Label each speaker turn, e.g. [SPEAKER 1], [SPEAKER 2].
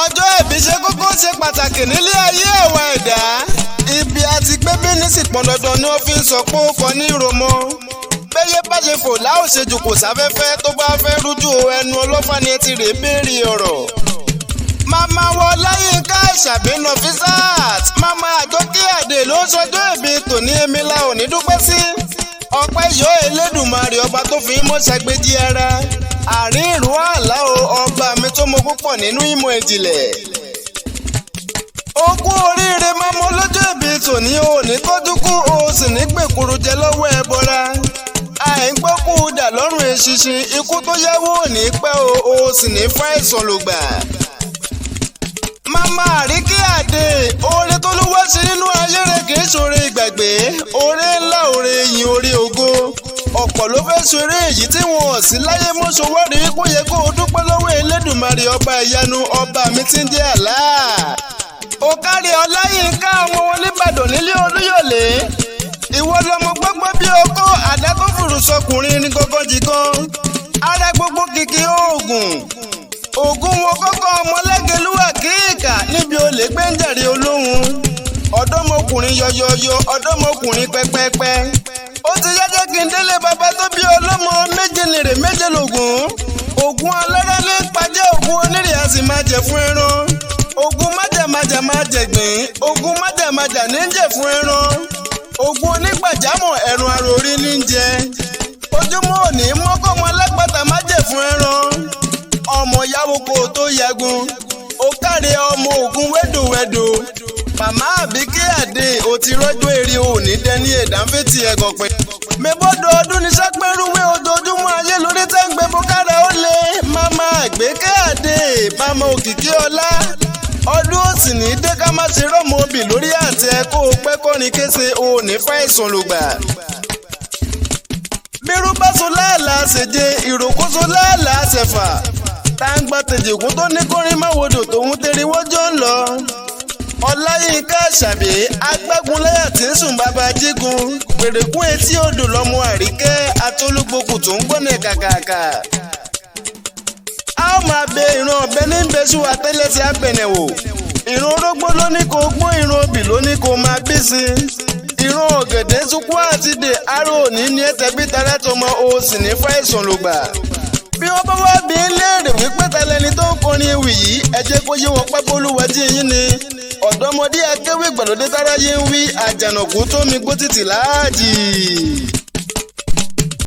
[SPEAKER 1] ọjọ́ ìbí ṣe kókó ṣe pàtàkì nílé ayé ẹ̀wà ẹ̀dá. Ibi àti gbé bínísì pọn dandan ni ó fi ń sọ pé ó kọ ní ìròmọ́. Béyé bá ṣe fò láò ṣe jù kò sáfẹ́fẹ́ tó bá fẹ́ rújú ẹnu ọlọ́fà ni ẹ ti rè béèrè ọ̀rọ̀. Màmá wọ Ọláyínká Àṣàbí Nọfisát. Màmá Àjọkẹ́ Àdè ló ń ṣọjọ́ ìbí tòní Emila òní dúpẹ́ sí. Ọpẹ́ yọ Elédùmarè ọba tó fi mọ́ ṣàgbéjì ara. Àárín ìrún àlá o ọba mi tó mọ púpọ̀ nínú ìmọ̀ ìjìnlẹ̀. Ó kú oríire mọ́mọ́ lọ́jọ́ ìbí tòní o ní tọ́jú kú o sì ní gbèkúrú jẹ lọ́wọ́ ẹbọra. Àìgbọ́kú dà lọ́rùn eṣinṣin ikú tó yáwó ò ní pẹ́ o sì ní fàìsàn lògbà. Màmá Àríkẹ́ Àdè oore tó ló wá sí nínú ayé rẹ̀ kì í ṣoore ìgbàgbé. Oore ńlá oore yìn oore ògo. Ọ̀pọ̀ ló fẹ́ ṣeré èyí tí wọn ò sí láyé mọ́ṣọ́wọ́rì kó yẹ kó o dúpẹ́ lọ́wọ́ Elédùmarè ọba ìyanu ọba mi tí ń jẹ́ Allah. Ó kárí Ọláyínká ọmọ wọn nìbàdàn nílé Olúyọ̀lé. Ìwọ lọmọ gbogbo bí okó àdá tó fùrù sọkùnrin ní gọ́gọ́ jìkan. Ara gbogbo kìkì oògùn. Ògùn wọn kọ́kọ́ ọmọlẹ́gẹ̀lúwà kíkà níbi olè gbẹ́ǹjẹ̀rì olóhùn. Ọ̀dọ́mọkùnrin yọyọyọ ọ̀dọ́mọkùnrin pẹ́pẹ́pẹ́. Ó ti yájọ́ kí n délé bàbá tó bí ọlọ́mọ méje nìrè méje lògùn. Ògùn ọlọ́rọ́ ní pàjẹ́ ògùn onírè a sì máa jẹ fún ẹran. Ògùn májàmájà máa jẹ̀gbìn. Ògùn májàmájà ní jẹ fún ẹran. Ògùn onígbàjámọ̀ ẹ̀rùn àròrí ní jẹ. Ojúmọ́ òní mọ́kànmọ́ alágbàtà máa jẹ fún ẹran. Ọmọ yàwó kò tó yagun. Ó kárí ọmọ ògùn wẹ́dòwẹ́dò. Màmá Àbíkẹ́ Àdè ó ti rọ́jò èrè òní dẹni ẹ̀dánfẹ́tì ẹ̀gàn pẹ̀. Mẹ́bọ́dọ̀ ọdún ní sápẹ́rúwé ojoojúmọ́ ayé lórí tẹ́ǹgbẹ́ bókára ó lé. Màmá Àgbékẹ́ Àdè màmá Òkìkí ọlá. Ọdún òsì ní dé ká má ṣe rọ́mọ obì lórí àti ẹ̀kọ́ pẹ́ kọ́ni kése òní fàìsàn lògbà. Bírú bá so láàlàá ṣèje ìròkóso láàlàá ṣẹ̀fà. Táǹgbà tèjìkún tó ní kórin máwòdò tòun tẹ̀rí wọ́jọ́ ń lọ. Ọláyínká Àṣàbí agbágunláyà tí ń sùn bàbá jígun. Pèrèkún etí odò lọmọ Àríkẹ́ atólúgbòkù tó ń gbọ́nà kàkàkà. A ó máa bẹ ìran ọ̀bẹ ní bẹ́sù àtẹ́lẹsẹ̀ abẹ̀nẹ̀wò. Ìran orógbó ló ní kó gbọ́n ìran obì ló ní kó máa bí sí. Ìran ọ̀gẹ̀dẹ̀ sunkún àti dè aró òní ní ẹ̀tẹ̀bí tara tọmọ o sì ní fàìsàn lògbà. Bí wọ́n bá wá bí ń léèrè wípé tẹlẹni tó ń kọrin ewì yìí ẹ jẹ́ kó yé wọn pẹ́ bólúwẹ̀ tí yín ni. Ọ̀dọ́mọdé akéwì gbàlódé táráyé ń wí àjànàkú tó mi gbó títì láàjì.